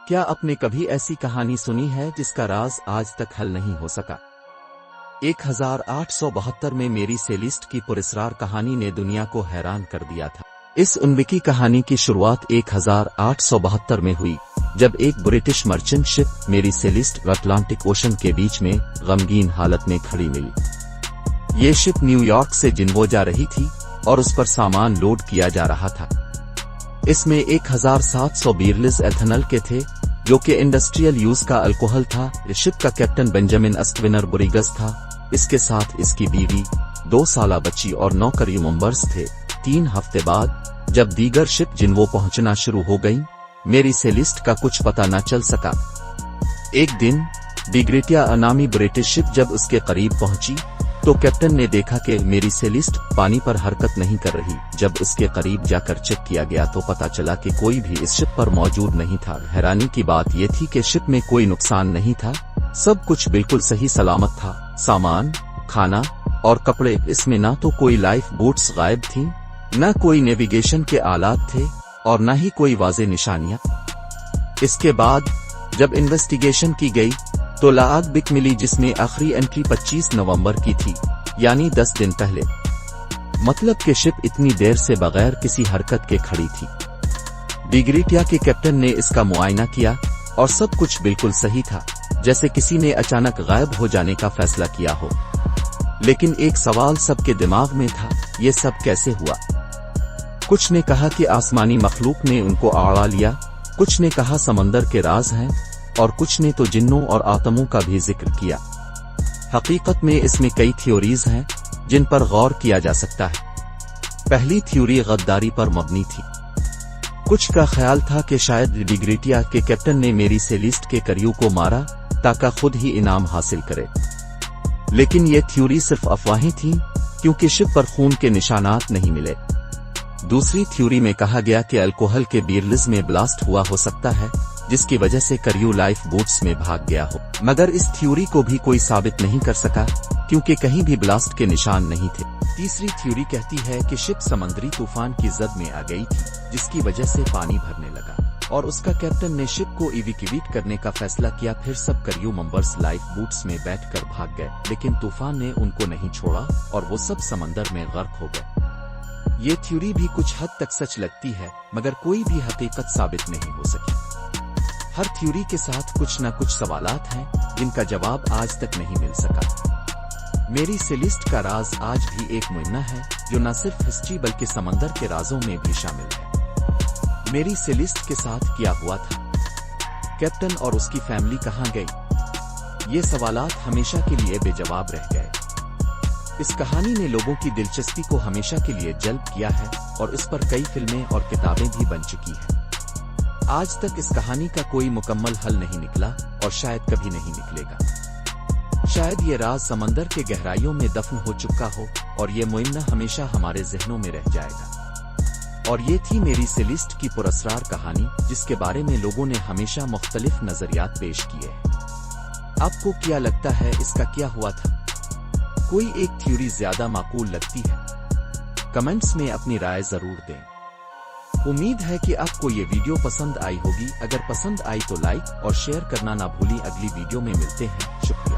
کیا آپ نے کبھی ایسی کہانی سنی ہے جس کا راز آج تک حل نہیں ہو سکا؟ 1872 میں میری سیلیسٹ کی پراسرار کہانی نے دنیا کو حیران کر دیا تھا۔ اس انوکھی کہانی کی شروعات 1872 میں ہوئی جب ایک برٹش مرچنٹ شپ میری سیلیسٹ اٹلانٹک اوشن کے بیچ میں غمگین حالت میں کھڑی ملی۔ یہ شپ نیو یارک سے جنوب جا رہی تھی اور اس پر سامان لوڈ کیا جا رہا تھا۔ اس میں 1700 بیرلز ایتھنل کے تھے جو کہ انڈسٹریل یوز کا الکوہل تھا۔ شپ کا کیپٹن بنجامن اسکوینر بوریگز تھا، اس کے ساتھ اس کی بیوی، 2 سالہ بچی اور 9 کریو ممبرز تھے۔ 3 ہفتے بعد جب دیگر شپ جنوب پہنچنا شروع ہو گئیں، میری سیلیسٹ کا کچھ پتہ نہ چل سکا۔ ایک دن ڈیگریٹیا نامی برٹش شپ جب اس کے قریب پہنچی تو کیپٹن نے دیکھا کہ میری سیلیسٹ پانی پر حرکت نہیں کر رہی۔ جب اس کے قریب جا کر چیک کیا گیا تو پتہ چلا کہ کوئی بھی اس شپ پر موجود نہیں تھا۔ حیرانی کی بات یہ تھی کہ شپ میں کوئی نقصان نہیں تھا، سب کچھ بالکل صحیح سلامت تھا۔ سامان، کھانا اور کپڑے، اس میں نہ تو کوئی لائف بوٹس غائب تھیں، نہ کوئی نیویگیشن کے آلات تھے اور نہ ہی کوئی واضح نشانیاں۔ اس کے بعد جب انویسٹیگیشن کی گئی تو لاگ بک ملی جس میں آخری انٹری 25 نومبر کی تھی، یعنی 10 دن پہلے۔ مطلب کہ شپ اتنی دیر سے بغیر کسی حرکت کے کھڑی تھی۔ ڈیگریٹیا کے کیپٹن نے اس کا معائنہ کیا اور سب کچھ بالکل صحیح تھا، جیسے کسی نے اچانک غائب ہو جانے کا فیصلہ کیا ہو۔ لیکن ایک سوال سب کے دماغ میں تھا، یہ سب کیسے ہوا؟ کچھ نے کہا کہ آسمانی مخلوق نے ان کو آڑا لیا، کچھ نے کہا سمندر کے راز ہیں، اور کچھ نے تو جنوں اور آتموں کا بھی ذکر کیا۔ حقیقت میں اس میں کئی تھیوریز ہیں جن پر غور کیا جا سکتا ہے۔ پہلی تھیوری غداری پر مبنی تھی۔ کچھ کا خیال تھا کہ شاید ڈیگریٹیا کے کیپٹن نے میری سیلیسٹ کے کریو کو مارا تاکہ خود ہی انعام حاصل کرے، لیکن یہ تھیوری صرف افواہیں تھیں کیونکہ شپ پر خون کے نشانات نہیں ملے۔ دوسری تھیوری میں کہا گیا کہ الکوہل کے بیرلز میں بلاسٹ ہوا ہو سکتا ہے جس کی وجہ سے کریو لائف بوٹس میں بھاگ گیا ہو، مگر اس تھیوری کو بھی کوئی ثابت نہیں کر سکا کیونکہ کہیں بھی بلاسٹ کے نشان نہیں تھے۔ تیسری تھیوری کہتی ہے کہ شپ سمندری طوفان کی زد میں آ گئی تھی جس کی وجہ سے پانی بھرنے لگا اور اس کا کیپٹن نے شپ کو ایویکویٹ کرنے کا فیصلہ کیا۔ پھر سب کریو ممبرز لائف بوٹس میں بیٹھ کر بھاگ گئے، لیکن طوفان نے ان کو نہیں چھوڑا اور وہ سب سمندر میں غرق ہو گئے۔ یہ تھیوری بھی کچھ حد تک سچ لگتی ہے، مگر کوئی بھی حقیقت ثابت نہیں ہو سکی۔ ہر تھیوری کے ساتھ کچھ نہ کچھ سوالات ہیں جن کا جواب آج تک نہیں مل سکا۔ میری سیلیسٹ کا راز آج بھی ایک معمہ ہے جو نہ صرف ہسٹری بلکہ سمندر کے رازوں میں بھی شامل ہے۔ میری سیلیسٹ کے ساتھ کیا ہوا تھا؟ کیپٹن اور اس کی فیملی کہاں گئی؟ یہ سوالات ہمیشہ کے لیے بے جواب رہ گئے۔ اس کہانی نے لوگوں کی دلچسپی کو ہمیشہ کے لیے جلب کیا ہے اور اس پر کئی فلمیں اور کتابیں بھی بن چکی ہیں۔ آج تک اس کہانی کا کوئی مکمل حل نہیں نکلا اور شاید کبھی نہیں نکلے گا۔ شاید یہ راز سمندر کے گہرائیوں میں دفن ہو چکا ہو اور یہ معمہ ہمیشہ ہمارے ذہنوں میں رہ جائے گا۔ اور یہ تھی میری سیلیسٹ کی پراسرار کہانی جس کے بارے میں لوگوں نے ہمیشہ مختلف نظریات پیش کیے ہیں۔ آپ کو کیا لگتا ہے اس کا کیا ہوا تھا؟ کوئی ایک تھیوری زیادہ معقول لگتی ہے؟ کمنٹس میں اپنی رائے ضرور دیں۔ امید ہے کہ آپ کو یہ ویڈیو پسند آئی ہوگی۔ اگر پسند آئی تو لائک اور شیئر کرنا نہ بھولیں۔ اگلی ویڈیو میں ملتے ہیں۔ شکریہ۔